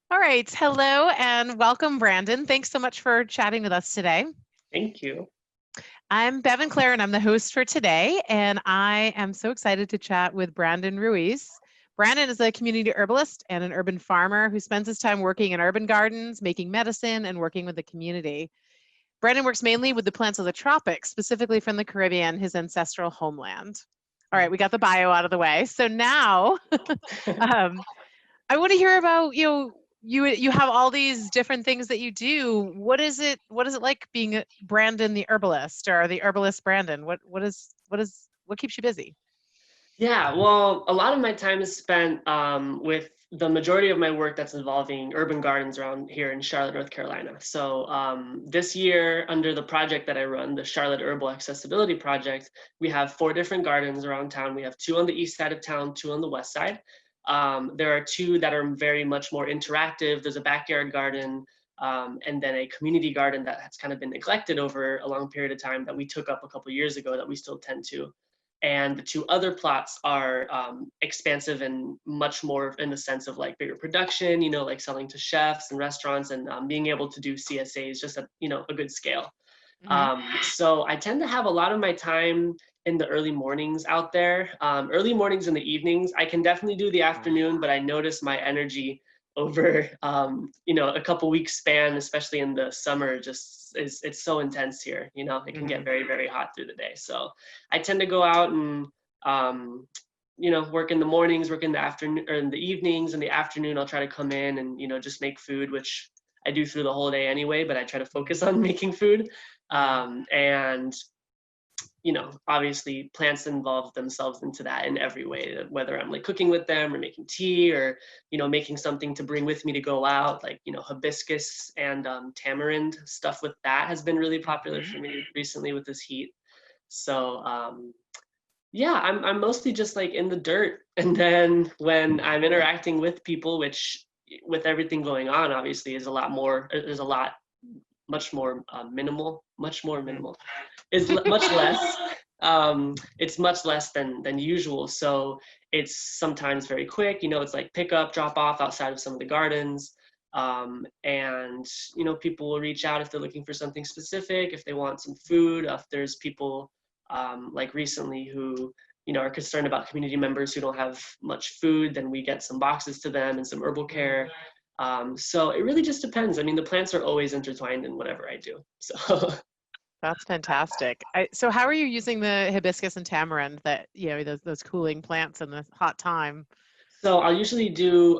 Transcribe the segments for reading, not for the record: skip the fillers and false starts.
All right. Hello and welcome, Brandon. Thanks so much for chatting with us today. Thank you. I'm Bevin Clare and I'm the host for today. And I am so excited to chat with Brandon Ruiz. Brandon is a community herbalist and an urban farmer who spends his time working in urban gardens, making medicine, and working with the community. Brandon works mainly with the plants of the tropics, specifically from the Caribbean, his ancestral homeland. All right, we got the bio out of the way. So now um, I want to hear about, you have all these different things that you do. What is it like being Brandon the herbalist or the herbalist Brandon? What keeps you busy? Yeah, well, a lot of my time is spent with the majority of my work that's involving urban gardens around here in Charlotte, North Carolina. So this year, under the project that I run, the Charlotte Herbal Accessibility Project, we have 4 different gardens around town. We have 2 on the east side of town, 2 on the west side. There are 2 that are very much more interactive. There's a backyard garden and then a community garden that has kind of been neglected over a long period of time that we took up a couple years ago that we still tend to. And the 2 other plots are expansive and much more in the sense of like bigger production, like selling to chefs and restaurants and being able to do CSAs just at, a good scale. Hmm. So I tend to have a lot of my time in the early mornings out there. Early mornings and the evenings. I can definitely do the afternoon, but I notice my energy over a couple weeks span, especially in the summer, just it's so intense here. It can get Hmm. very, very hot through the day. So I tend to go out and work in the mornings, work in the afternoon or in the evenings. In the afternoon, I'll try to come in and just make food, which I do through the whole day anyway, but I try to focus on making food. And obviously plants involve themselves into that in every way, whether I'm like cooking with them or making tea or, making something to bring with me to go out, like, hibiscus and tamarind stuff with that has been really popular for me recently with this heat. So, yeah, I'm mostly just like in the dirt. And then when I'm interacting with people, which with everything going on, obviously is a lot more, there's a lot, much more much more minimal is much less. It's much less than usual. So it's sometimes very quick. It's like pick up, drop off outside of some of the gardens. And people will reach out if they're looking for something specific, if they want some food, if there's people like recently who are concerned about community members who don't have much food, then we get some boxes to them and some herbal care. So it really just depends. I mean, the plants are always intertwined in whatever I do. So That's fantastic. So how are you using the hibiscus and tamarind that, those cooling plants in the hot time? So I'll usually do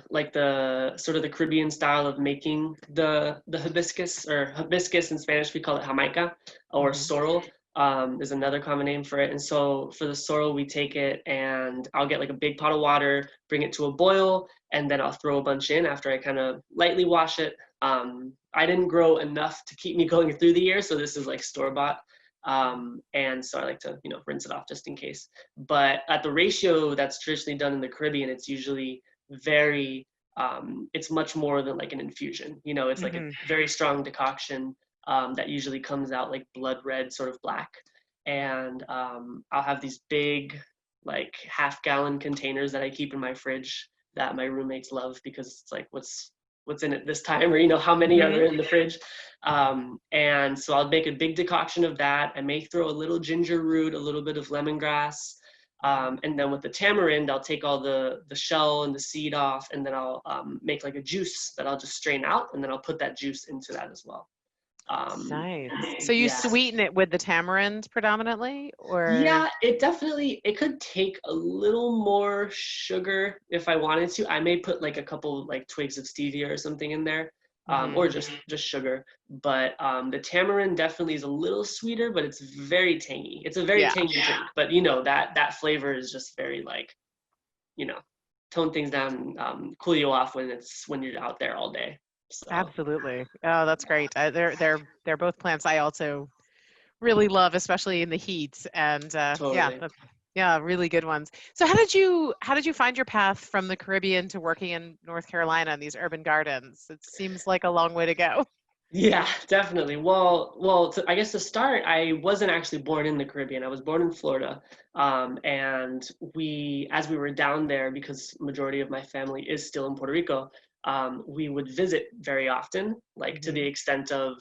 like the sort of the Caribbean style of making the hibiscus, or hibiscus in Spanish we call it jamaica, or Hmm. sorrel is another common name for it. And so for the sorrel, we take it and I'll get like a big pot of water, bring it to a boil, and then I'll throw a bunch in after I kind of lightly wash it. I didn't grow enough to keep me going through the year, so this is like store-bought. And so I like to, rinse it off just in case. But at the ratio that's traditionally done in the Caribbean, it's usually very, it's much more than like an infusion. It's like a Hmm. very strong decoction that usually comes out like blood red, sort of black. And I'll have these big, like half-gallon containers that I keep in my fridge that my roommates love because it's like, what's in it this time, or how many are Hmm. there in the fridge. And so I'll make a big decoction of that. I may throw a little ginger root, a little bit of lemongrass, and then with the tamarind, I'll take all the shell and the seed off, and then I'll make like a juice that I'll just strain out, and then I'll put that juice into that as well. Um, Nice. So you yeah. sweeten it with the tamarind predominantly, or? Yeah, it could take a little more sugar if I wanted to. I may put like a couple like twigs of stevia or something in there, Hmm. or just sugar. But the tamarind definitely is a little sweeter, but it's very tangy. It's a very Yeah, tangy drink, but that flavor is just very like, you know, tone things down, cool you off when you're out there all day. So absolutely. Oh, that's great. They're both plants I also really love, especially in the heat. And yeah, totally. yeah, really good ones. So how did you find your path from the Caribbean to working in North Carolina in these urban gardens? It seems like a long way to go. Yeah, definitely. I guess to start, I wasn't actually born in the Caribbean. I was born in Florida, and as we were down there, because majority of my family is still in Puerto Rico, we would visit very often, like to the extent of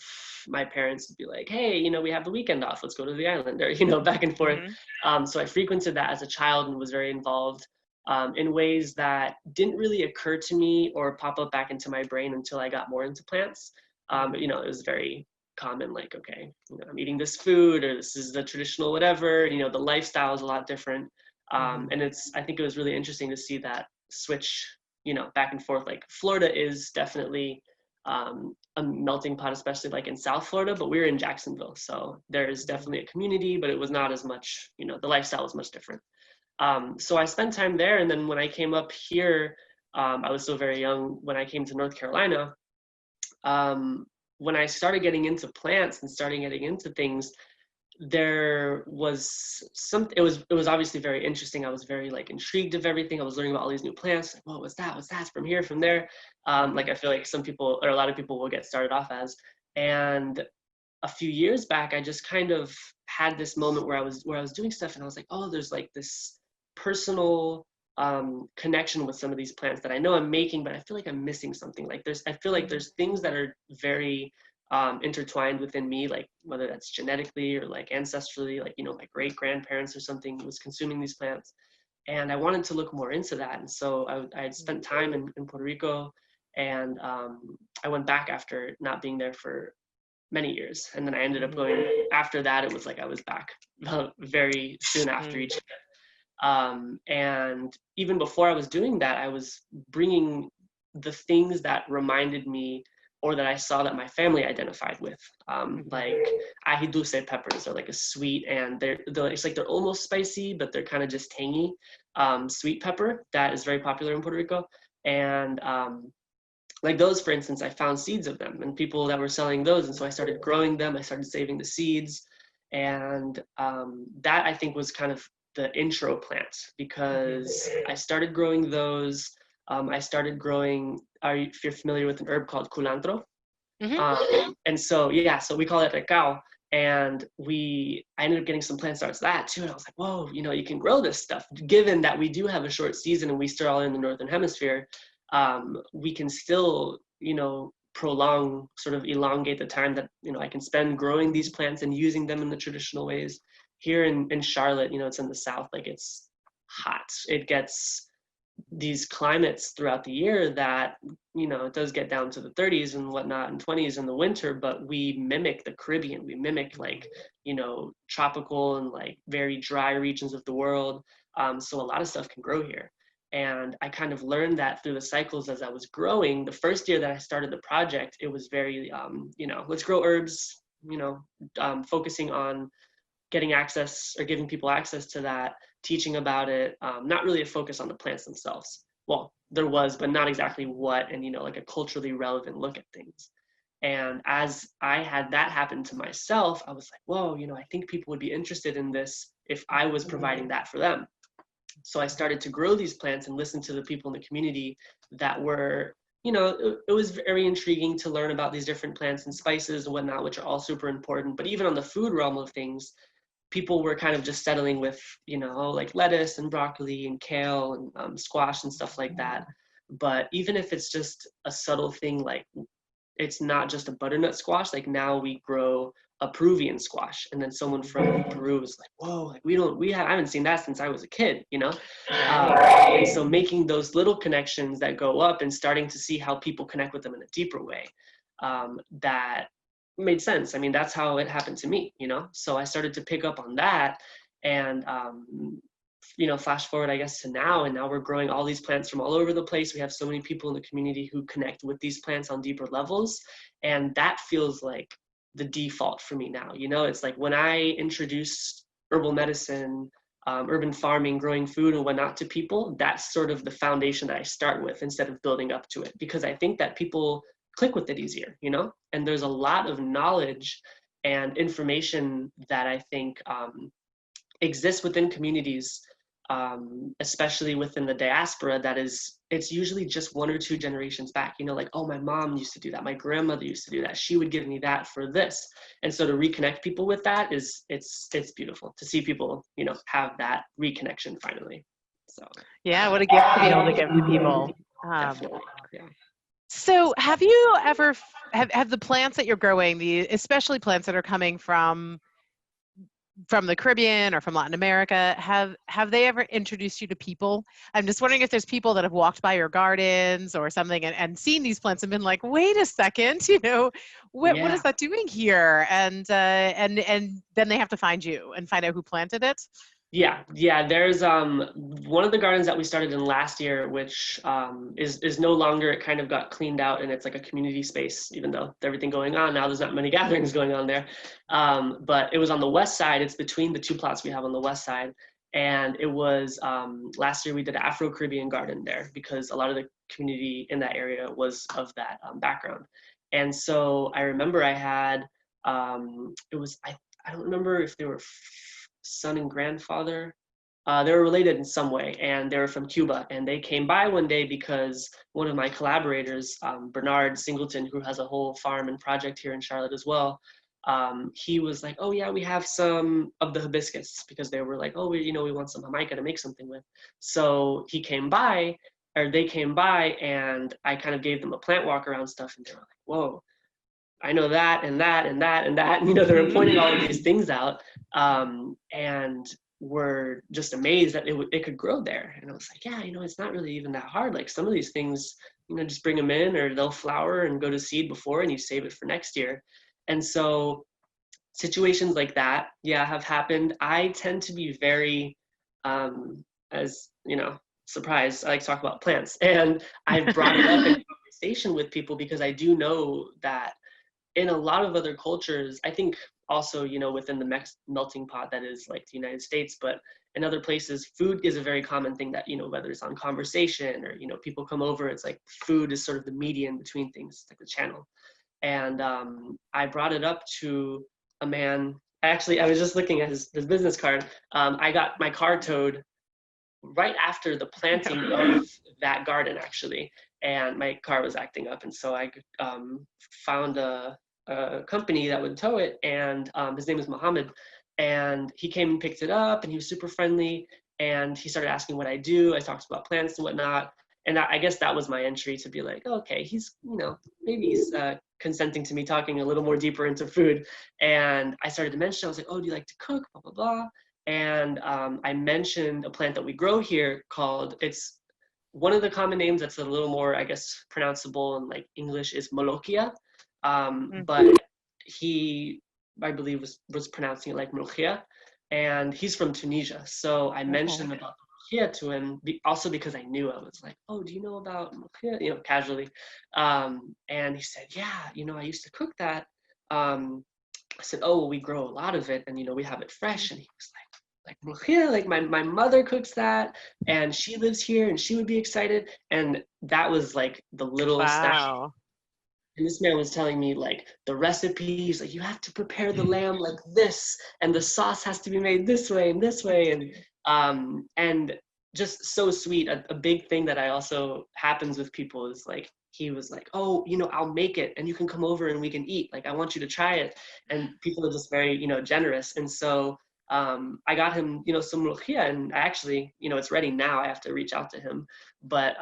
my parents would be like, hey, you know, we have the weekend off, let's go to the island, or, you know, back and forth. So I frequented that as a child and was very involved in ways that didn't really occur to me or pop up back into my brain until I got more into plants. But, you know, it was very common, like, okay, you know, I'm eating this food, or this is the traditional whatever, you know, the lifestyle is a lot different. And I think it was really interesting to see that switch, you know, back and forth. Like Florida is definitely a melting pot, especially like in South Florida, but we're in Jacksonville. So there's definitely a community, but it was not as much, you know, the lifestyle was much different. So I spent time there. And then when I came up here, I was still very young when I came to North Carolina. When I started getting into plants and starting getting into things, there was it was obviously very interesting. I was very like intrigued of everything. I was learning about all these new plants. Like, what's that? What's that? From here, from there. Like I feel like some people, or a lot of people, will get started off as. And a few years back, I just kind of had this moment where I was doing stuff, and I was like, oh, there's like this personal connection with some of these plants that I know I'm making, but I feel like I'm missing something. Like I feel like there's things that are very intertwined within me, like whether that's genetically or like ancestrally, like, you know, my great grandparents or something was consuming these plants. And I wanted to look more into that. And so I had spent time in Puerto Rico, and I went back after not being there for many years. And then I ended up going, after that, it was like I was back very soon after each year. And even before I was doing that, I was bringing the things that reminded me, or that I saw that my family identified with, like ají dulce peppers are like a sweet, and it's like they're almost spicy, but they're kind of just tangy, sweet pepper that is very popular in Puerto Rico. And like those, for instance, I found seeds of them and people that were selling those, and so I started growing them. I started saving the seeds, and that I think was kind of the intro plant, because I started growing those. I started growing, if you're familiar with an herb called culantro. And so, yeah, so we call it recao. And I ended up getting some plant starts of that too. And I was like, whoa, you know, you can grow this stuff. Given that we do have a short season and we still are in the Northern Hemisphere, we can still, you know, prolong, sort of elongate the time that, you know, I can spend growing these plants and using them in the traditional ways. Here in Charlotte, you know, it's in the South, like it's hot. It gets these climates throughout the year that, you know, it does get down to the 30s and whatnot and 20s in the winter, but we mimic the Caribbean. We mimic, like, you know, tropical and like very dry regions of the world. So a lot of stuff can grow here. And I kind of learned that through the cycles as I was growing. The first year that I started the project, it was very, you know, let's grow herbs, you know, focusing on getting access or giving people access to that, teaching about it, not really a focus on the plants themselves. Well, there was, but not exactly what, and, you know, like a culturally relevant look at things. And as I had that happen to myself, I was like, whoa, you know, I think people would be interested in this if I was providing that for them. So I started to grow these plants and listen to the people in the community that were, you know, it was very intriguing to learn about these different plants and spices and whatnot, which are all super important. But even on the food realm of things, people were kind of just settling with, you know, like lettuce and broccoli and kale and squash and stuff like that. But even if it's just a subtle thing, like it's not just a butternut squash, like now we grow a Peruvian squash. And then someone from Peru was like, whoa, like I haven't seen that since I was a kid, you know? And so making those little connections that go up and starting to see how people connect with them in a deeper way, that made sense. I mean, that's how it happened to me, you know? So I started to pick up on that, and, you know, flash forward, I guess, to now, and now we're growing all these plants from all over the place. We have so many people in the community who connect with these plants on deeper levels. And that feels like the default for me now. You know, it's like when I introduce herbal medicine, urban farming, growing food and whatnot to people, that's sort of the foundation that I start with instead of building up to it, because I think that people click with it easier, you know? And there's a lot of knowledge and information that I think exists within communities, especially within the diaspora, it's usually just 1 or 2 generations back, you know, like, oh, my mom used to do that, my grandmother used to do that, she would give me that for this. And so to reconnect people with that it's beautiful to see people, you know, have that reconnection finally. So yeah, what a gift to be able to give to people. definitely, yeah. So have you ever, have the plants that you're growing, especially plants that are coming from the Caribbean or from Latin America, have they ever introduced you to people? I'm just wondering if there's people that have walked by your gardens or something and seen these plants and been like, wait a second, what Yeah. is that doing here? And then they have to find you and find out who planted it. Yeah. There's one of the gardens that we started in last year, which is no longer. It kind of got cleaned out, and it's like a community space. Even though with everything going on now, there's not many gatherings going on there. But it was on the west side. It's between the two plots we have on the west side, and it was last year we did an Afro-Caribbean garden there because a lot of the community in that area was of that background. And so I remember I had it was I don't remember if they were son and grandfather. They were related in some way, and they were from Cuba. And they came by one day because one of my collaborators, Bernard Singleton, who has a whole farm and project here in Charlotte as well, he was like, "Oh yeah, we have some of the hibiscus," because they were like, "Oh, we want some jamaica to make something with." So he came by, or they came by, and I kind of gave them a plant walk around stuff, and they were like, "Whoa, I know that and that and that and that." And, they were pointing all of these things out, and were just amazed that it could grow there. And I was like, yeah, it's not really even that hard. Like some of these things, just bring them in, or they'll flower and go to seed before, and you save it for next year. And so situations like that, yeah, have happened. I tend to be very, as surprised. I like to talk about plants, and I've brought it up in conversation with people because I do know that in a lot of other cultures, I think also, within the melting pot that is like the United States, but in other places, food is a very common thing that, whether it's on conversation or, people come over, it's like food is sort of the median between things, like the channel. And I brought it up to a man. Actually, I was just looking at his business card. I got my car towed right after the planting of that garden, actually, and my car was acting up, and so I found a company that would tow it, and his name is Mohammed, and he came and picked it up, and he was super friendly, and he started asking what I do. I talked about plants and whatnot, and I guess that was my entry to be like, okay, he's maybe he's consenting to me talking a little more deeper into food. And I started to mention, I was like, oh, do you like to cook, blah blah blah. And I mentioned a plant that we grow here called, it's one of the common names that's a little more, I guess, pronounceable in like English is Molokia. But he, I believe, was pronouncing it like Molokia. And he's from Tunisia. So I mentioned about Molokia to him, also because I knew. I was like, oh, do you know about Molokia? Casually. And he said, yeah, I used to cook that. I said, oh, well, we grow a lot of it, and we have it fresh. And he was like my mother cooks that, and she lives here, and she would be excited. And that was like the little snap. And this man was telling me like the recipes, like you have to prepare the lamb like this, and the sauce has to be made this way and this way, and just so sweet. A big thing that I also happens with people is like, he was like, oh, I'll make it and you can come over and we can eat. Like, I want you to try it. And people are just very, generous. And so I got him, some mulukhia, and actually, it's ready now. I have to reach out to him. But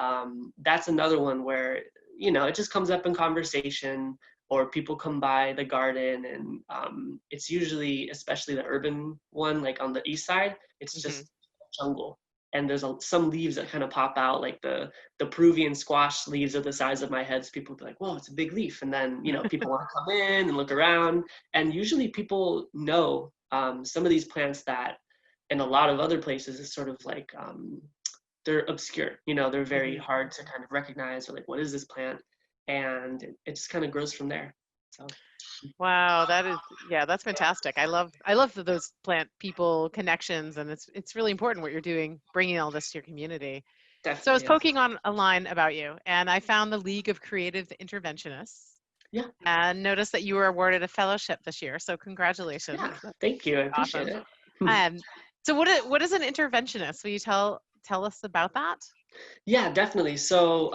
that's another one where, it just comes up in conversation, or people come by the garden, and it's usually, especially the urban one, like on the east side, it's just jungle. And there's some leaves that kind of pop out, like the Peruvian squash leaves are the size of my head. So people be like, whoa, it's a big leaf. And then, people want to come in and look around. And usually people know some of these plants that in a lot of other places is sort of like, they're obscure, they're very hard to kind of recognize, or like, what is this plant? And it just kind of grows from there. So. Wow, that's fantastic. I love those plant people connections, and it's really important what you're doing, bringing all this to your community. Definitely, so I was poking on a line about you, and I found the League of Creative Interventionists. Yeah. And noticed that you were awarded a fellowship this year. So congratulations. Yeah, thank you. I appreciate it. So what is an interventionist? Will you tell us about that? Yeah, definitely. So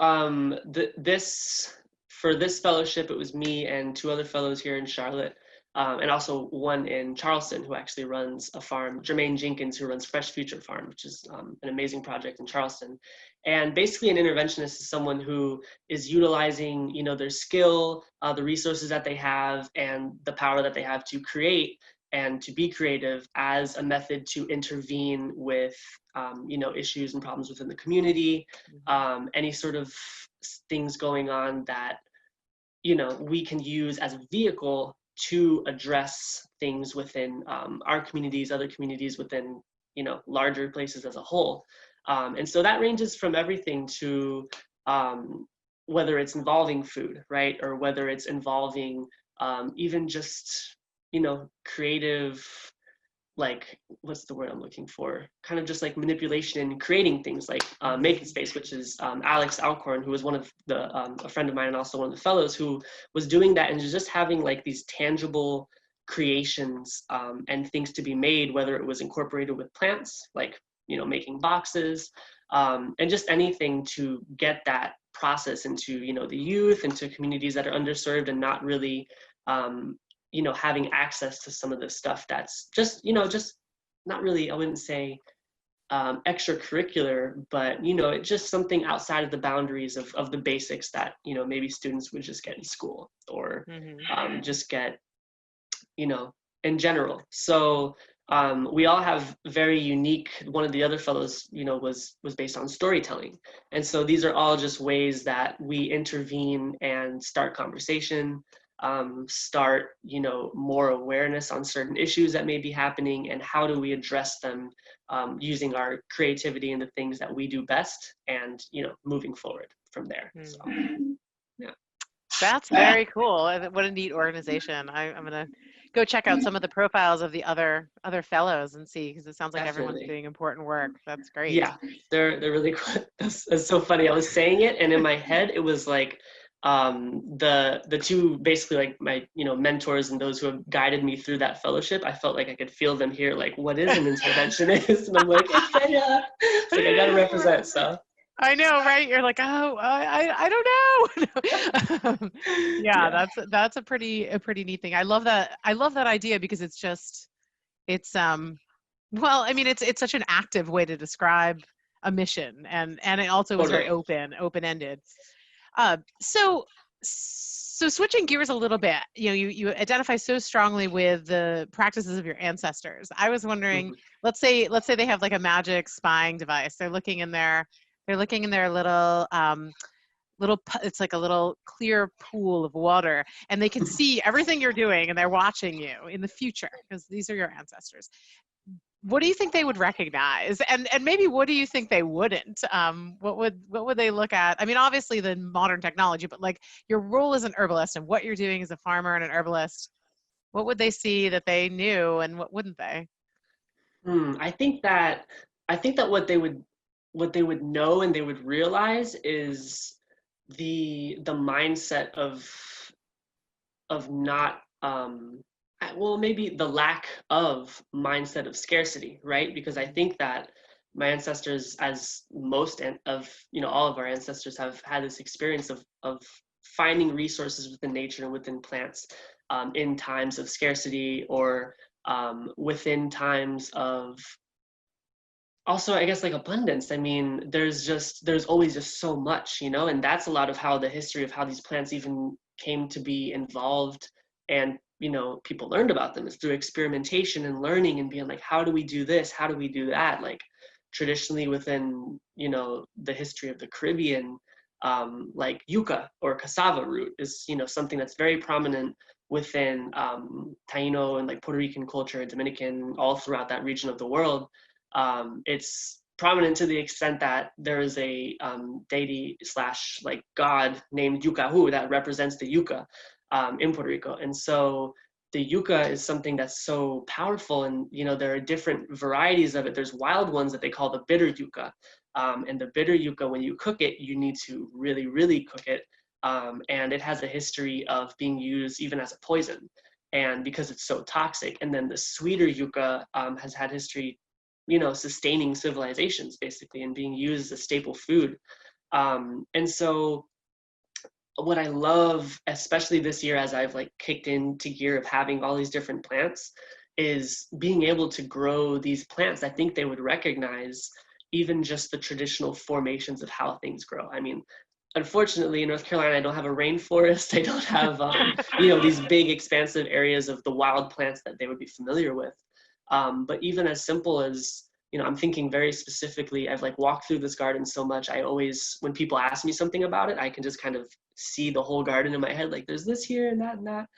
for this fellowship, it was me and two other fellows here in Charlotte. and also one in Charleston who actually runs a farm, Jermaine Jenkins, who runs Fresh Future Farm, which is an amazing project in Charleston. And basically an interventionist is someone who is utilizing, you know, their skill, the resources that they have, and the power that they have to create and to be creative as a method to intervene with, you know, issues and problems within the community, any sort of things going on that, you know, we can use as a vehicle to address things within our communities, other communities within, you know, larger places as a whole. And so that ranges from everything to whether it's involving food, right? Or whether it's involving even just, you know, creative, like, what's the word I'm looking for? Kind of just like manipulation and creating things like Making Space, which is Alex Alcorn, who was one of the, a friend of mine and also one of the fellows who was doing that and just having like these tangible creations and things to be made, whether it was incorporated with plants, like, you know, making boxes, and just anything to get that process into, you know, the youth, into communities that are underserved and not really, you know, having access to some of this stuff that's just, you know, just not really, I wouldn't say extracurricular, but, you know, it's just something outside of the boundaries of the basics that, you know, maybe students would just get in school or just get, you know, in general. So we all have very unique, one of the other fellows, you know, was based on storytelling. And so these are all just ways that we intervene and start conversation, start, you know, more awareness on certain issues that may be happening, and how do we address them using our creativity and the things that we do best, and, you know, moving forward from there. So, yeah. That's very cool. What a neat organization. I'm gonna go check out some of the profiles of the other fellows and see, because it sounds like everyone's doing important work. That's great. Yeah, they're really cool. That's so funny. I was saying it, and in my head, it was like the two basically like my, you know, mentors and those who have guided me through that fellowship. I felt like I could feel them here, like, what is an interventionist? And I'm like, it's like I gotta represent. So I know, right? You're like, oh, I don't know. Yeah, that's a pretty neat thing. I love that idea, because it's just, it's well, I mean, it's such an active way to describe a mission, and it also is very open-ended. So switching gears a little bit, you know, you identify so strongly with the practices of your ancestors. I was wondering, let's say they have like a magic spying device. They're looking in their little it's like a little clear pool of water, and they can see everything you're doing, and they're watching you in the future, because these are your ancestors. What do you think they would recognize, and maybe what do you think they wouldn't? What would they look at? I mean, obviously the modern technology, but like your role as an herbalist and what you're doing as a farmer and an herbalist, what would they see that they knew, and what wouldn't they? I think that what they would know and they would realize is the mindset of not well, maybe the lack of mindset of scarcity, right? Because I think that my ancestors, as most of, you know, all of our ancestors, have had this experience of finding resources within nature and within plants in times of scarcity, or within times of also, I guess, like abundance. I mean, there's always just so much, you know, and that's a lot of how the history of how these plants even came to be involved, and, you know, people learned about them is through experimentation and learning and being like, how do we do this? How do we do that? Like traditionally within, you know, the history of the Caribbean, like yucca or cassava root is, you know, something that's very prominent within Taino and like Puerto Rican culture, Dominican, all throughout that region of the world. It's prominent to the extent that there is a deity / like god named Yucahu that represents the yucca in Puerto Rico. And so the yucca is something that's so powerful, and, you know, there are different varieties of it. There's wild ones that they call the bitter yucca. And the bitter yucca, when you cook it, you need to really, really cook it. And it has a history of being used even as a poison, and because it's so toxic. And then the sweeter yucca has had history, you know, sustaining civilizations basically, and being used as a staple food. And so what I love, especially this year as I've like kicked into gear of having all these different plants, is being able to grow these plants. I think they would recognize even just the traditional formations of how things grow. I mean, unfortunately, in North Carolina, I don't have a rainforest. I don't have, these big expansive areas of the wild plants that they would be familiar with. But even as simple as, I'm thinking very specifically, I've like walked through this garden so much. I always, when people ask me something about it, I can just kind of see the whole garden in my head. Like there's this here and that and that.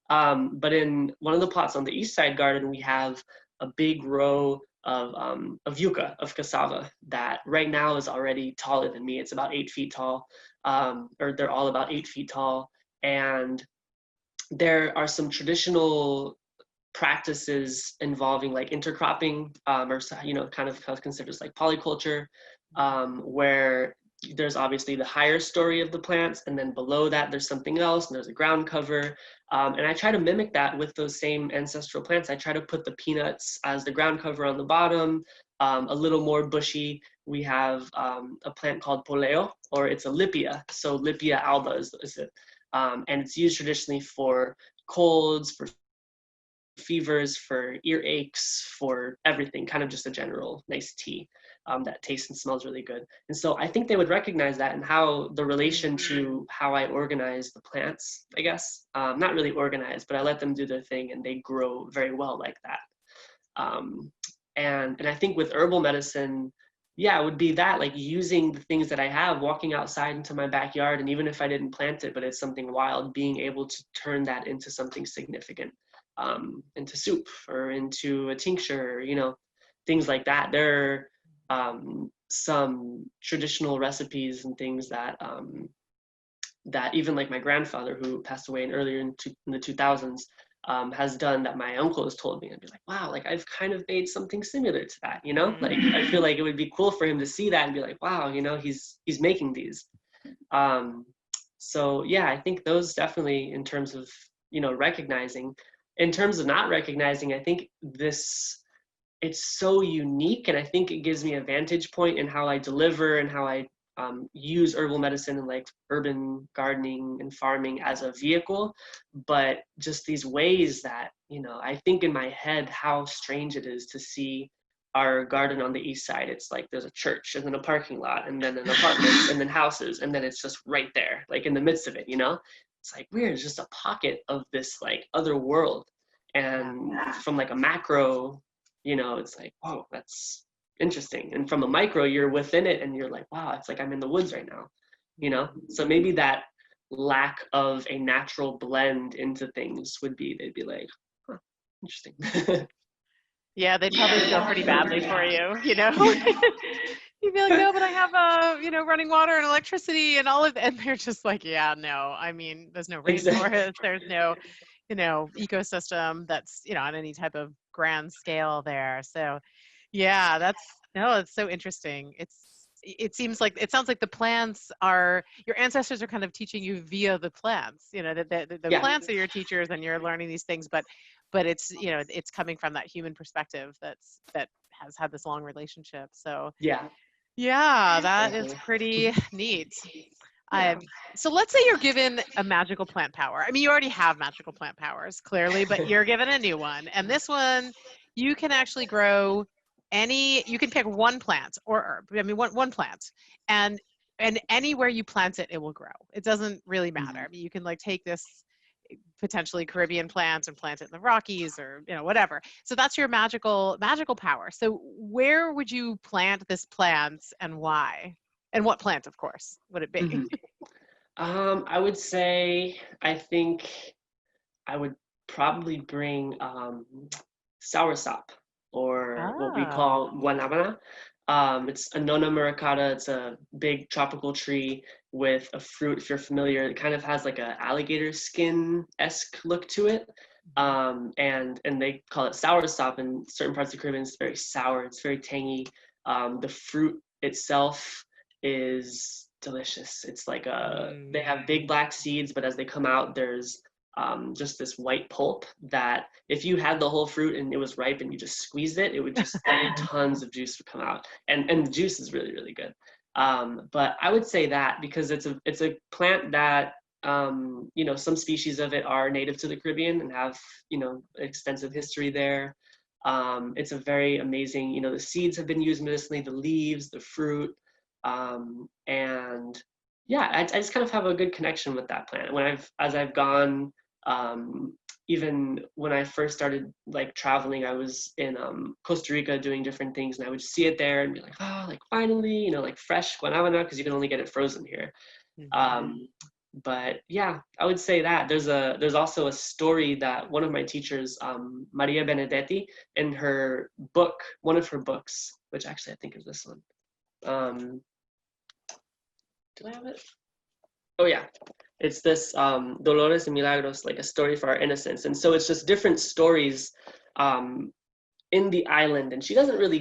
But in one of the plots on the east side garden, we have a big row of yucca, of cassava, that right now is already taller than me. It's about 8 feet tall, or they're all about 8 feet tall. And there are some traditional practices involving like intercropping, or kind of considered like polyculture, where there's obviously the higher story of the plants, and then below that there's something else, and there's a ground cover. And I try to mimic that with those same ancestral plants. I try to put the peanuts as the ground cover on the bottom, a little more bushy. We have a plant called poleo, or it's a lipia. So lipia alba is it. And it's used traditionally for colds, for fevers, for ear aches, for everything, kind of just a general nice tea that tastes and smells really good. And so I think they would recognize that, and how the relation to how I organize the plants, I guess. Not really organized, but I let them do their thing, and they grow very well like that. And I think with herbal medicine, yeah, it would be that, like using the things that I have, walking outside into my backyard, and even if I didn't plant it, but it's something wild, being able to turn that into something significant, into soup or into a tincture, things like that. There are some traditional recipes and things that that even like my grandfather, who passed away earlier in the 2000s, has done, that my uncle has told me. I'd be like, wow, like I've kind of made something similar to that, like I feel like it would be cool for him to see that and be like, wow, he's making these. So yeah, I think those definitely, in terms of, recognizing. In terms of not recognizing, I think it's so unique, and I think it gives me a vantage point in how I deliver and how I use herbal medicine and like urban gardening and farming as a vehicle. But just these ways that, I think in my head how strange it is to see our garden on the east side. It's like there's a church and then a parking lot and then an apartment and then houses, and then it's just right there, like in the midst of it, It's like weird, it's just a pocket of this like other world. And from like a macro, it's like, whoa, that's interesting. And from a micro, you're within it and you're like, wow, it's like I'm in the woods right now, So maybe that lack of a natural blend into things would be, they'd be like, huh, interesting. Yeah, they'd probably feel pretty badly for you, You'd be like, no, but I have running water and electricity and all of that. And they're just like, yeah, no, I mean, there's no rainforest, there's no, ecosystem that's, on any type of grand scale there. So yeah, it's so interesting. It sounds like the plants are, your ancestors are kind of teaching you via the plants, the plants are your teachers, and you're learning these things, but it's, it's coming from that human perspective that has had this long relationship. So yeah, that is pretty neat. So let's say you're given a magical plant power. I mean, you already have magical plant powers, clearly, but you're given a new one. And this one, you can actually grow you can pick one plant or herb. I mean, one plant. And anywhere you plant it, it will grow. It doesn't really matter. I mean, you can like take this potentially Caribbean plant and plant it in the Rockies, or, whatever. So that's your magical power. So where would you plant this plant, and why? And what plant, of course, would it be? I would say, I think I would probably bring soursop, or what we call guanabana. It's Annona muricata. It's a big tropical tree with a fruit, if you're familiar. It kind of has like a alligator skin-esque look to it. And they call it soursop. In certain parts of the Caribbean, it's very sour. It's very tangy. The fruit itself is delicious. It's like they have big black seeds, but as they come out, there's just this white pulp that if you had the whole fruit and it was ripe and you just squeezed it, it would just tons of juice would come out, and the juice is really, really good. But I would say that because it's a plant that You know, some species of it are native to the Caribbean and have, you know, extensive history there. It's a very amazing, you know, the seeds have been used medicinally, the leaves, the fruit, and yeah, I just kind of have a good connection with that plant. As I've gone, even when I first started like traveling, I was in Costa Rica doing different things, and I would see it there and be like, oh, like finally, you know, like fresh guanabana, because you can only get it frozen here. But yeah, I would say that there's also a story that one of my teachers, Maria Benedetti, in her book, one of her books, which actually I think is this one. Do I have it? Oh yeah, it's this Dolores y Milagros, like a story for our innocence. And so it's just different stories in the island, and she doesn't really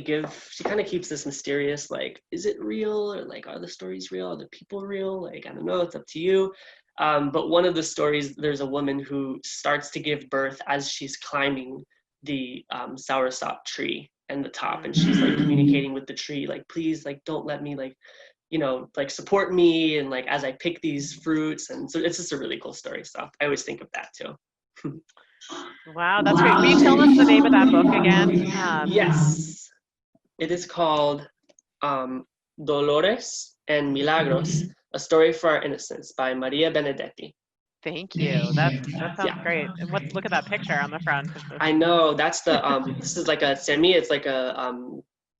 she kind of keeps this mysterious, like, is it real, or like, are the stories real, are the people real, like, I don't know, it's up to you. But one of the stories, there's a woman who starts to give birth as she's climbing the soursop tree and the top, and she's like communicating with the tree, like, please, like, don't let me, like, you know, like, support me, and like as I pick these fruits. And so it's just a really cool story. So I always think of that too. Wow, that's great. Will you tell us the name of that book again? Yes, it is called Dolores and Milagros, A Story for Our Innocence by Maria Benedetti. Thank you. That sounds great. And look at that picture on the front. I know, that's the this is like a semi, it's like a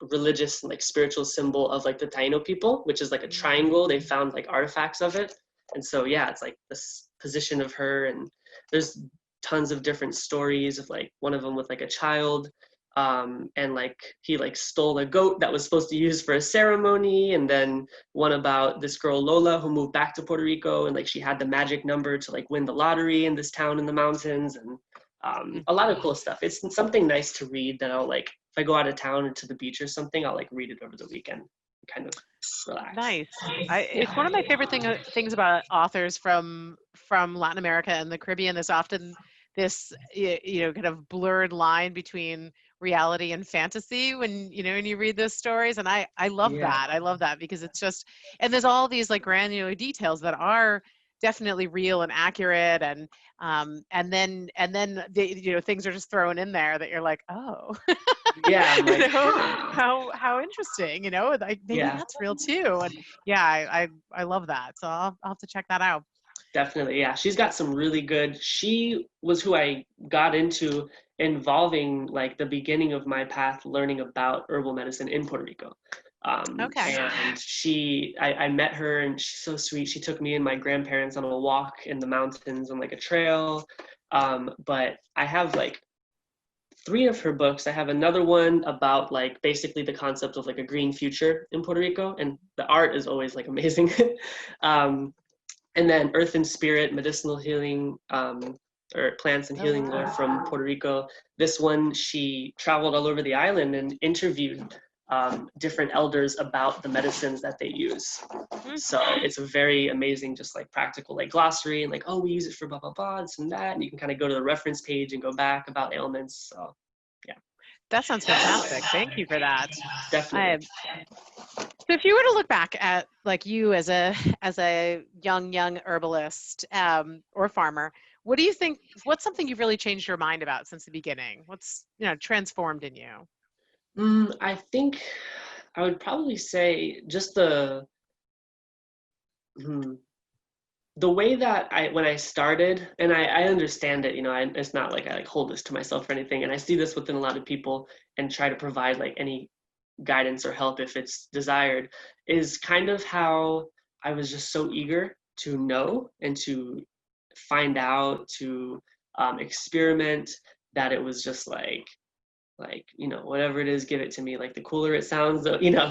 religious, like spiritual symbol of like the Taino people, which is like a triangle. They found like artifacts of it. And so yeah, it's like this position of her, and there's tons of different stories of like one of them with like a child, and like he like stole a goat that was supposed to use for a ceremony, and then one about this girl Lola who moved back to Puerto Rico, and like she had the magic number to like win the lottery in this town in the mountains, and a lot of cool stuff. It's something nice to read that I'll like, if I go out of town or to the beach or something, I'll like read it over the weekend and kind of relax. Nice. It's one of my favorite things about authors from Latin America and the Caribbean. There's often this, you know, kind of blurred line between reality and fantasy when you read those stories. And I love that. I love that because it's just, and there's all these like granular details that are definitely real and accurate, and then things are just thrown in there that you're like, oh, yeah, like, how interesting, like maybe that's real too. And yeah, I love that. So I'll have to check that out. Definitely, yeah. She's got some really good. She was who I got into involving like the beginning of my path learning about herbal medicine in Puerto Rico. Okay. And I met her, and she's so sweet. She took me and my grandparents on a walk in the mountains on like a trail. But I have like 3 of her books. I have another one about like basically the concept of like a green future in Puerto Rico, and the art is always like amazing. And then Earth and Spirit, Medicinal Healing, or Plants and Healing Lore from Puerto Rico. This one, she traveled all over the island and interviewed different elders about the medicines that they use. So it's a very amazing, just like practical, like glossary, and like, oh, we use it for blah, blah, blah, this and that. And you can kind of go to the reference page and go back about ailments. So yeah. That sounds fantastic. Thank you for that. Definitely. So if you were to look back at like you as a young herbalist or farmer, what do you think, what's something you've really changed your mind about since the beginning? What's, transformed in you? I think I would probably say just the way that when I started, and I understand it, it's not like I like hold this to myself or anything, and I see this within a lot of people and try to provide like any guidance or help if it's desired, is kind of how I was just so eager to know and to find out, to experiment, that it was just like whatever it is, give it to me. Like the cooler it sounds,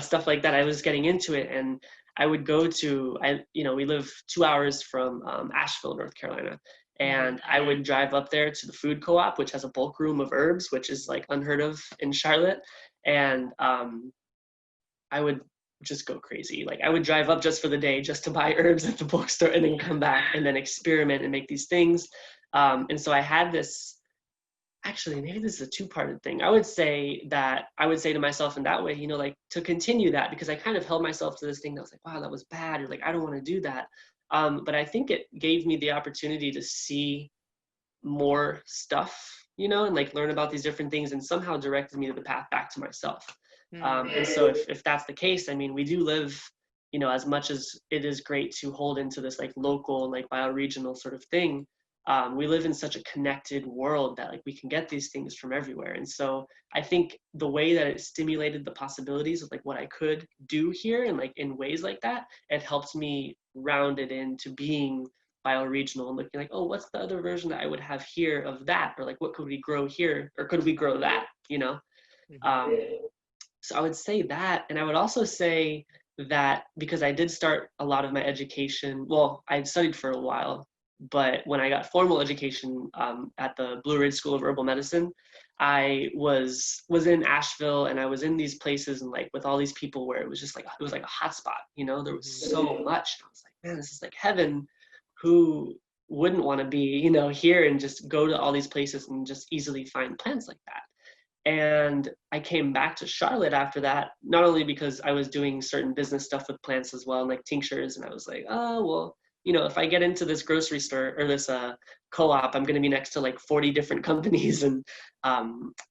stuff like that. I was getting into it, and I would go to, we live 2 hours from Asheville, North Carolina, and I would drive up there to the food co-op, which has a bulk room of herbs, which is like unheard of in Charlotte. And I would just go crazy. Like I would drive up just for the day, just to buy herbs at the bookstore, and then come back and then experiment and make these things. And so I had this, actually, maybe this is a 2-parted thing. I would say to myself in that way, like to continue that, because I kind of held myself to this thing that was like, wow, that was bad, or like, I don't want to do that. But I think it gave me the opportunity to see more stuff, you know, and like learn about these different things, and somehow directed me to the path back to myself. And so if that's the case, I mean, we do live, you know, as much as it is great to hold into this like local, like bioregional sort of thing, we live in such a connected world that like we can get these things from everywhere. And so I think the way that it stimulated the possibilities of like what I could do here, and like in ways like that, it helped me round it into being bioregional and looking like, oh, what's the other version that I would have here of that? Or like, what could we grow here? Or could we grow that, you know? So I would say that. And I would also say that because I did start a lot of my education, well, I studied for a while, but when I got formal education at the Blue Ridge School of Herbal Medicine, I was in Asheville, and I was in these places and like with all these people where it was just like, it was like a hot spot, you know, there was so much. I was like, man, this is like heaven. Who wouldn't want to be, you know, here and just go to all these places and just easily find plants like that? And I came back to Charlotte after that, not only because I was doing certain business stuff with plants as well, like tinctures, and I was like, oh, well, you know, if I get into this grocery store or this co-op, I'm going to be next to like 40 different companies. And,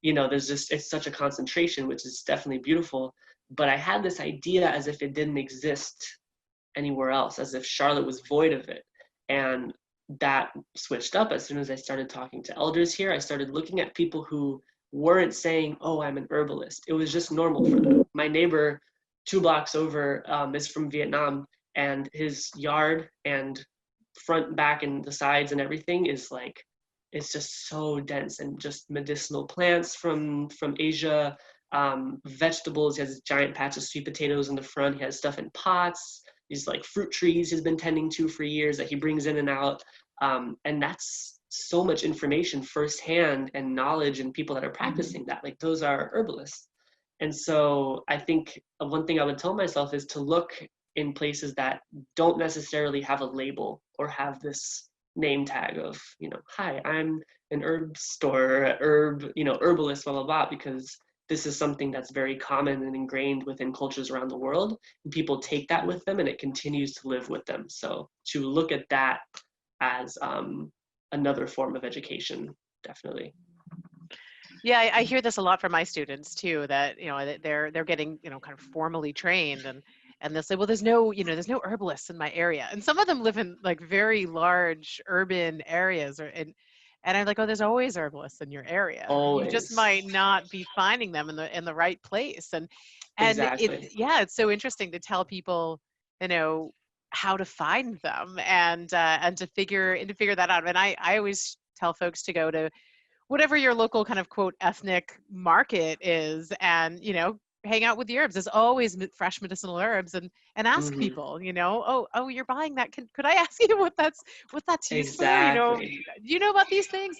you know, there's just, it's such a concentration, which is definitely beautiful. But I had this idea as if it didn't exist anywhere else, as if Charlotte was void of it. And that switched up as soon as I started talking to elders here. I started looking at people who weren't saying, oh, I'm an herbalist. It was just normal for them. My neighbor 2 blocks over is from Vietnam, and his yard and front, back, and the sides and everything is like, it's just so dense, and just medicinal plants from Asia, vegetables. He has a giant patch of sweet potatoes in the front. He has stuff in pots. These like fruit trees he's been tending to for years that he brings in and out. And that's so much information firsthand, and knowledge, and people that are practicing that, like those are herbalists. And so I think one thing I would tell myself is to look in places that don't necessarily have a label or have this name tag of, you know, hi, I'm an herb store, herb, you know, herbalist, blah, blah, blah, because this is something that's very common and ingrained within cultures around the world. And people take that with them, and it continues to live with them. So to look at that as another form of education, definitely. Yeah, I hear this a lot from my students too, that, you know, that they're getting, you know, kind of formally trained, and they'll say, well, there's no herbalists in my area. And some of them live in like very large urban areas, and I'm like, oh, there's always herbalists in your area. Always. You just might not be finding them in the right place. And Exactly. it's so interesting to tell people, you know, how to find them, and to figure that out. And I always tell folks to go to whatever your local kind of quote ethnic market is, and, you know, hang out with the herbs. There's always fresh medicinal herbs, and ask people, you know, oh, you're buying that. Could I ask you what that's used for? You know, do you know about these things?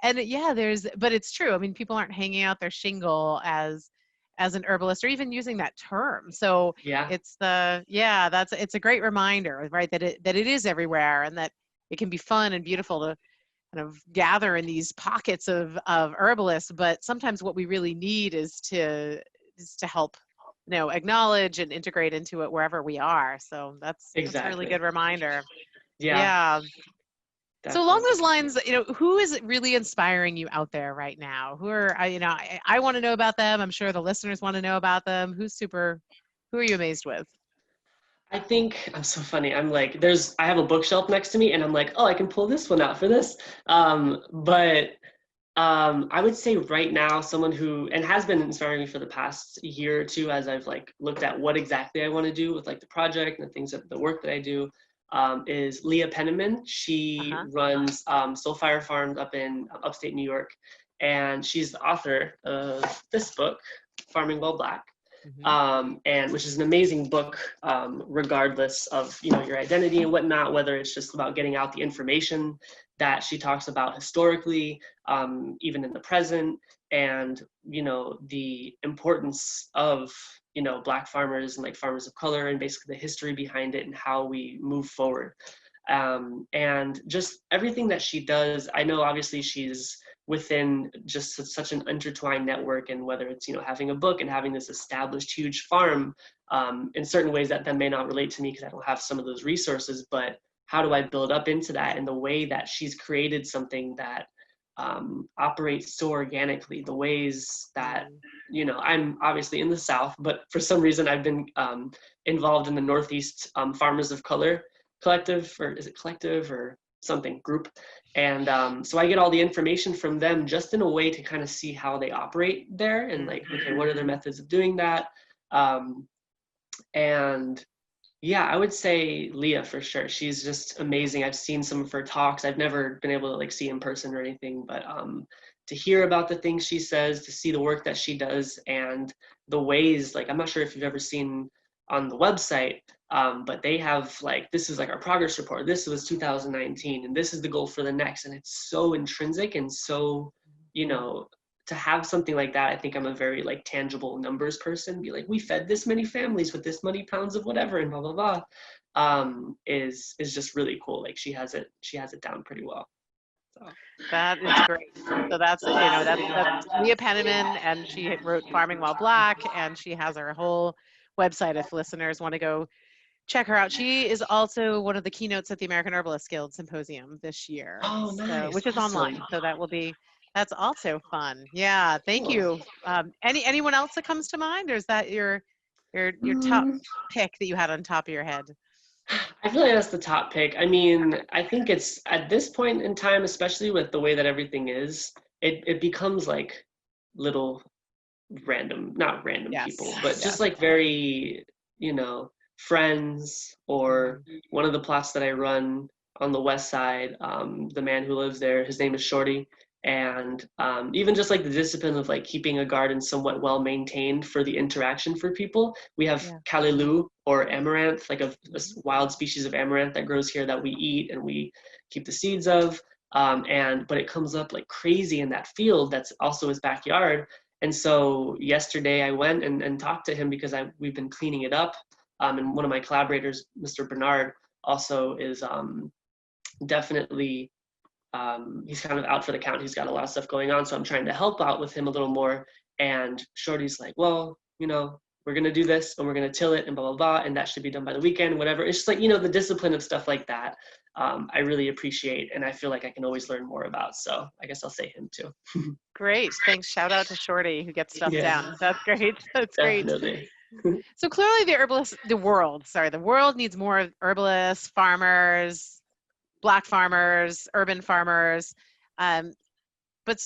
And yeah, but it's true. I mean, people aren't hanging out their shingle as an herbalist, or even using that term. So Yeah. it's a great reminder, right? That it is everywhere, and that it can be fun and beautiful to kind of gather in these pockets of herbalists. But sometimes what we really need is to help, you know, acknowledge and integrate into it wherever we are. So that's a really good reminder. Yeah. So along those lines, you know, who is really inspiring you out there right now? Who are, you know, I want to know about them. I'm sure the listeners want to know about them. Who are you amazed with? I think I'm so funny. I'm like, I have a bookshelf next to me, and I'm like, oh, I can pull this one out for this. But I would say right now, someone who, and has been inspiring me for the past year or two, as I've like looked at what exactly I want to do with like the project and the work that I do, is Leah Penniman. She runs Soulfire Farms up in upstate New York, and she's the author of this book, Farming While Black. And which is an amazing book, regardless of, you know, your identity and whatnot, whether it's just about getting out the information that she talks about historically, even in the present, and, you know, the importance of, you know, Black farmers and like farmers of color, and basically the history behind it and how we move forward. And just everything that she does. I know obviously she's within just such an intertwined network, and whether it's, you know, having a book and having this established huge farm, in certain ways that may not relate to me because I don't have some of those resources, but how do I build up into that? And the way that she's created something that operates so organically, the ways that, you know, I'm obviously in the South, but for some reason I've been involved in the Northeast Farmers of Color Collective, or is it collective or something, group? And so I get all the information from them just in a way to kind of see how they operate there, and like, okay, what are their methods of doing that? And yeah, I would say Leah for sure. She's just amazing. I've seen some of her talks. I've never been able to like see in person or anything, but to hear about the things she says, to see the work that she does, and the ways, like, I'm not sure if you've ever seen on the website, but they have like, this is like our progress report. This was 2019, and this is the goal for the next. And it's so intrinsic and so, you know, to have something like that, I think I'm a very like tangible numbers person. Be like, we fed this many families with this many pounds of whatever, and blah blah blah, is just really cool. Like she has it down pretty well. So. That is great. So that's, you know, that's Leah Penniman, and she wrote Farming While Black, and she has her whole website if listeners want to go check her out. She is also one of the keynotes at the American Herbalist Guild Symposium this year, Oh, nice. which is Awesome. online. So that will be, that's also fun. Yeah, thank you. Anyone else that comes to mind, or is that your top pick that you had on top of your head? I feel like that's the top pick. I mean, I think it's at this point in time, especially with the way that everything is, it becomes like little random, not random people, but just like very, you know, friends, or one of the plots that I run on the west side, the man who lives there, his name is Shorty. And even just like the discipline of like keeping a garden somewhat well maintained for the interaction for people. We have callaloo, or amaranth, like a wild species of amaranth that grows here that we eat and we keep the seeds of. But it comes up like crazy in that field that's also his backyard. And so yesterday I went and talked to him because we've been cleaning it up. And one of my collaborators, Mr. Bernard, also is definitely, he's kind of out for the count. He's got a lot of stuff going on. So I'm trying to help out with him a little more. And Shorty's like, well, you know, we're going to do this and we're going to till it and blah, blah, blah. And that should be done by the weekend, whatever. It's just like, you know, the discipline of stuff like that, I really appreciate. And I feel like I can always learn more about. So I guess I'll say him too. Great. Thanks. Shout out to Shorty who gets stuff down. That's great. That's Definitely. great. So clearly the world needs more herbalists, farmers, Black farmers, urban farmers, but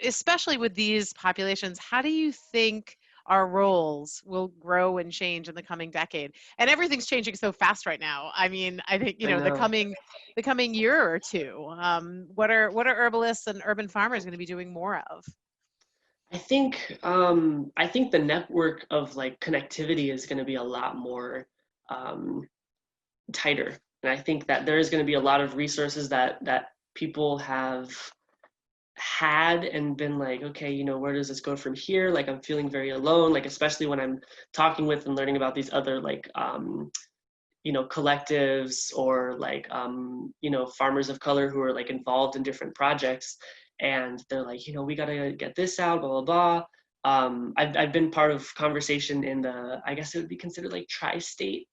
especially with these populations, how do you think our roles will grow and change in the coming decade? And everything's changing so fast right now. I mean, I think, you know, the coming year or two, what are herbalists and urban farmers going to be doing more of? I think the network of like connectivity is going to be a lot more tighter. And I think that there is going to be a lot of resources that people have had and been like, okay, you know, where does this go from here? Like, I'm feeling very alone, like, especially when I'm talking with and learning about these other like, you know, collectives, or like, you know, farmers of color who are like involved in different projects. And they're like, you know, we got to get this out, blah, blah, blah. I've been part of conversation in the, I guess it would be considered like tri-state,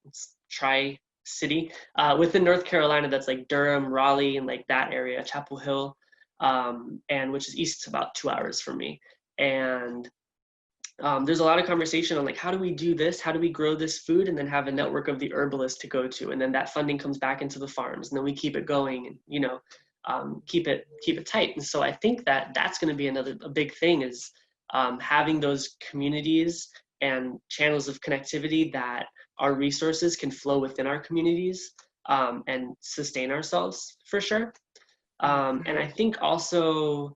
tri-city, within North Carolina, that's like Durham, Raleigh, and like that area, Chapel Hill, and which is east about 2 hours from me. And there's a lot of conversation on like, how do we do this? How do we grow this food? And then have a network of the herbalists to go to. And then that funding comes back into the farms, and then we keep it going, and, you know, keep it tight. And so I think that that's going to be a big thing, is having those communities and channels of connectivity that our resources can flow within our communities, and sustain ourselves for sure. And I think also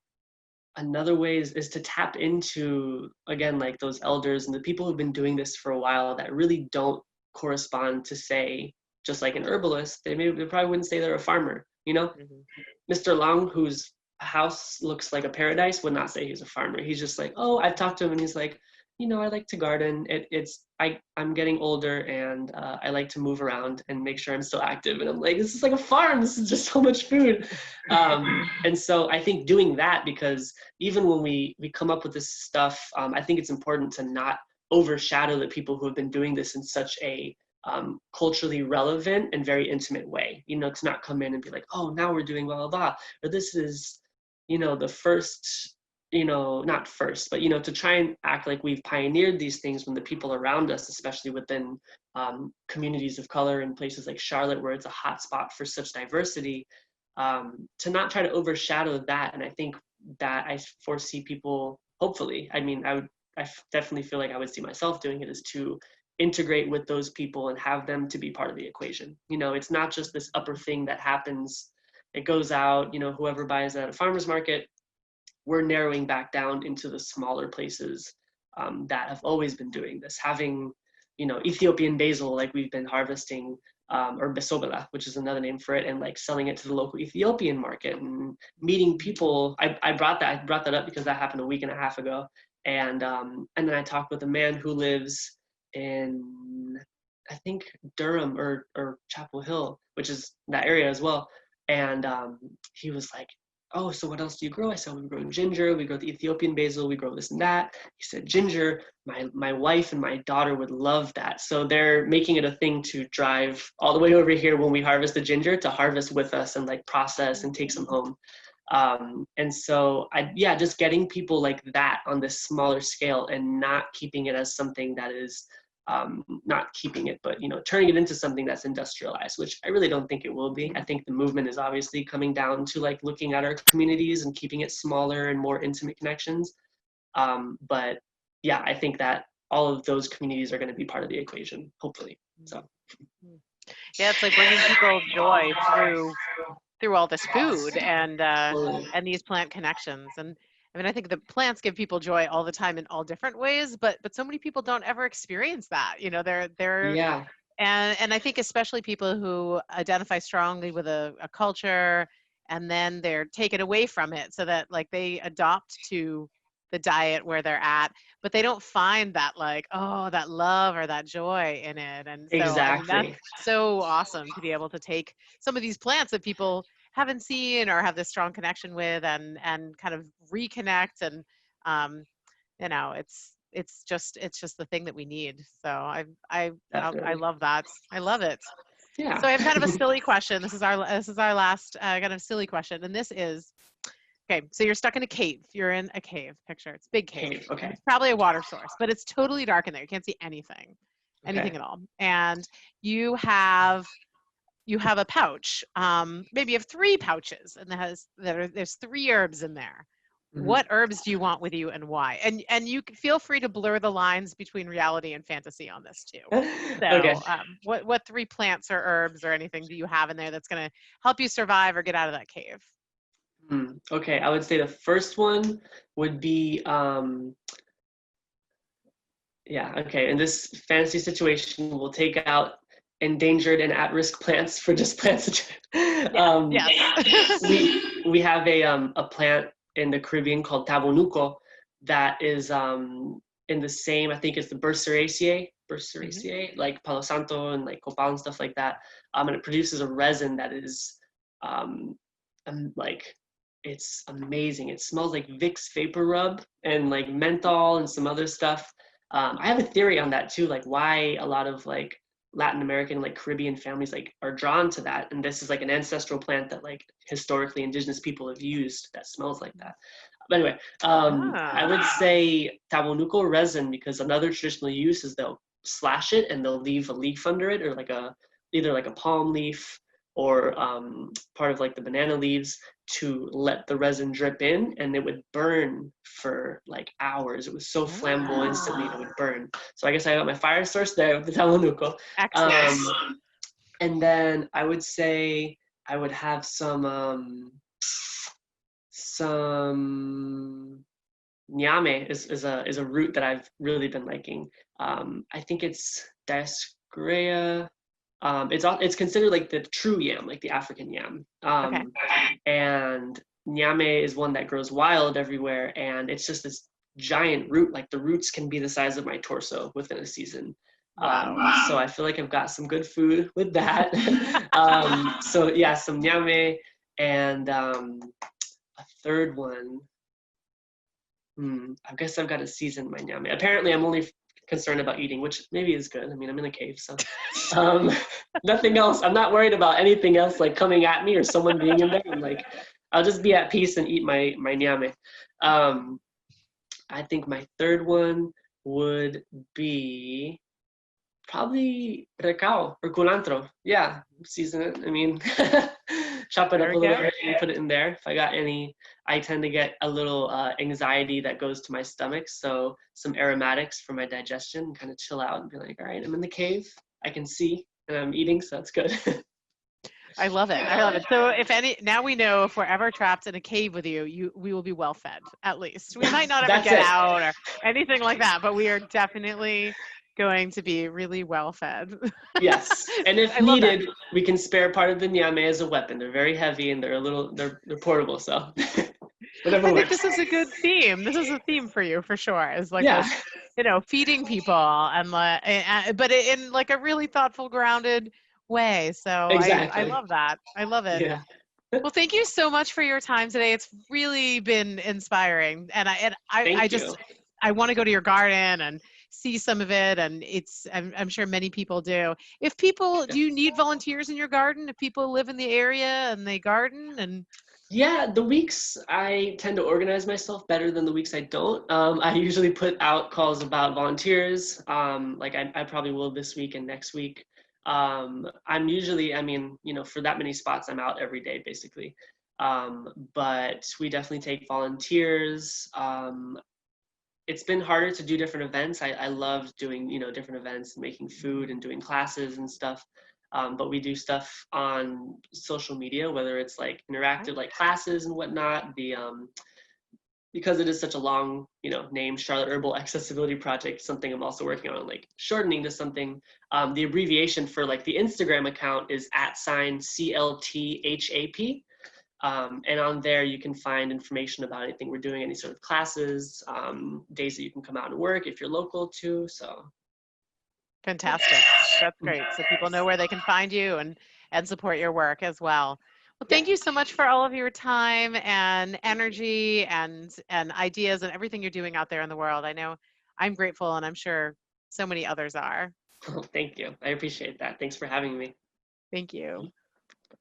another way is to tap into, again, like those elders and the people who've been doing this for a while that really don't correspond to, say, just like an herbalist, they probably wouldn't say they're a farmer, you know? Mr. Long, whose house looks like a paradise, would not say he's a farmer. He's just like, oh, I've talked to him and he's like, you know, I like to garden. I'm getting older, and I like to move around and make sure I'm still active. And I'm like, this is like a farm. This is just so much food. And so I think doing that, because even when we come up with this stuff, I think it's important to not overshadow the people who have been doing this in such a culturally relevant and very intimate way, to not come in and be like, oh, now we're doing blah, blah, blah, or this is, the first, not first, but, to try and act like we've pioneered these things when the people around us, especially within communities of color in places like Charlotte, where it's a hot spot for such diversity, to not try to overshadow that. And I think that I foresee people, hopefully, I definitely feel like I would see myself doing it, is to integrate with those people and have them to be part of the equation. It's not just this upper thing that happens, it goes out, whoever buys it at a farmer's market. We're narrowing back down into the smaller places that have always been doing this, having, Ethiopian basil, like we've been harvesting, or besobela, which is another name for it, and like selling it to the local Ethiopian market and meeting people. I brought that up because that happened a week and a half ago. And then I talked with a man who lives in, I think, Durham or Chapel Hill, which is that area as well. And he was like, oh, so what else do you grow? I said, we grow ginger, we grow the Ethiopian basil, we grow this and that. He said, ginger, my wife and my daughter would love that. So they're making it a thing to drive all the way over here when we harvest the ginger to harvest with us and like process and take some home. And so just getting people like that on this smaller scale and not keeping it as something that is not keeping it, but turning it into something that's industrialized, which I really don't think it will be. I think the movement is obviously coming down to like looking at our communities and keeping it smaller and more intimate connections. But yeah, I think that all of those communities are going to be part of the equation, hopefully. So yeah, it's like bringing people joy through all this food and these plant connections. And I think the plants give people joy all the time in all different ways, but so many people don't ever experience that. They're yeah. And I think especially people who identify strongly with a culture and then they're taken away from it, so that like they adopt to the diet where they're at, but they don't find that like, oh, that love or that joy in it. And so Exactly. that's so awesome to be able to take some of these plants that people haven't seen or have this strong connection with and kind of reconnect. And it's just the thing that we need. So I love that. I love it. Yeah. So I have kind of a silly question. This is our last kind of silly question, and this is, okay, so you're stuck in a cave. You're in a cave. Picture it's a big cave. Okay. It's probably a water source, but it's totally dark in there. You can't see anything at all. And you have a pouch. Maybe you have 3 pouches, and there's 3 herbs in there. Mm-hmm. What herbs do you want with you, and why? And you can feel free to blur the lines between reality and fantasy on this too. So, okay. What 3 plants or herbs or anything do you have in there that's going to help you survive or get out of that cave? Okay, I would say the first one would be, in this fantasy situation, we'll take out endangered and at-risk plants for just plants. Yes. we have a plant in the Caribbean called tabonuco that is in the same, I think it's the Burseraceae, mm-hmm. like Palo Santo and like copal and stuff like that. And it produces a resin that is it's amazing. It smells like Vicks Vapor Rub and like menthol and some other stuff. I have a theory on that too, like why a lot of like Latin American, like Caribbean families like are drawn to that. And this is like an ancestral plant that like historically indigenous people have used that smells like that. But anyway, I would say tabonuco resin, because another traditional use is they'll slash it and they'll leave a leaf under it, or like either like a palm leaf or part of like the banana leaves, to let the resin drip in, and it would burn for like hours. It was so flammable instantly it would burn. So I guess I got my fire source there with the tabonuco. And then I would say I would have some nyame is a root that I've really been liking. I think it's Dioscrea. It's considered like the true yam, like the African yam. And nyame is one that grows wild everywhere, and it's just this giant root. Like the roots can be the size of my torso within a season. Wow. So I feel like I've got some good food with that. So yeah, some nyame, and a third one. I guess I've got to season my nyame. Apparently, I'm only concerned about eating, which maybe is good. I mean, I'm in a cave, so nothing else. I'm not worried about anything else like coming at me or someone being in there. I'm like, I'll just be at peace and eat my ñame. I think my third one would be probably recao or culantro. Yeah, season it. I mean, chop it There up we a little go. bit and put it in there. If I got any, I tend to get a little anxiety that goes to my stomach. So some aromatics for my digestion and kind of chill out and be like, all right, I'm in the cave. I can see and I'm eating, so that's good. I love it. I love it. So if any, now we know if we're ever trapped in a cave with you, we will be well fed, at least. We might not ever That's get it. out or anything like that, but we are definitely going to be really well fed. Yes, and if I love that. needed, we can spare part of the ñame as a weapon. They're very heavy and they're portable, so whatever I think works. this is a good theme. This is a theme for you for sure. It's like Yeah, this, feeding people and like, but in like a really thoughtful, grounded way. So I exactly. love that. I love it. Yeah. Well, thank you so much for your time today. It's really been inspiring, and I Thank just you. I want to go to your garden and see some of it, and I'm sure many people do. If people, do you need volunteers in your garden? If people live in the area and they garden and Yeah, the weeks I tend to organize myself better than the weeks I don't. I usually put out calls about volunteers. Like I probably will this week and next week. I'm usually, I mean, for that many spots, I'm out every day basically. But we definitely take volunteers. It's been harder to do different events. I love doing, different events and making food and doing classes and stuff. But we do stuff on social media, whether it's like interactive, like classes and whatnot. Because it is such a long, name, Charlotte Herbal Accessibility Project, something I'm also working on, like shortening to something. The abbreviation for like the Instagram account is @CLT HAP. And on there, you can find information about anything we're doing, any sort of classes, days that you can come out and work if you're local too. So fantastic. That's great. So people know where they can find you and support your work as well. Well, yeah, thank you so much for all of your time and energy and ideas and everything you're doing out there in the world. I know I'm grateful, and I'm sure so many others are. thank you. I appreciate that. Thanks for having me. Thank you.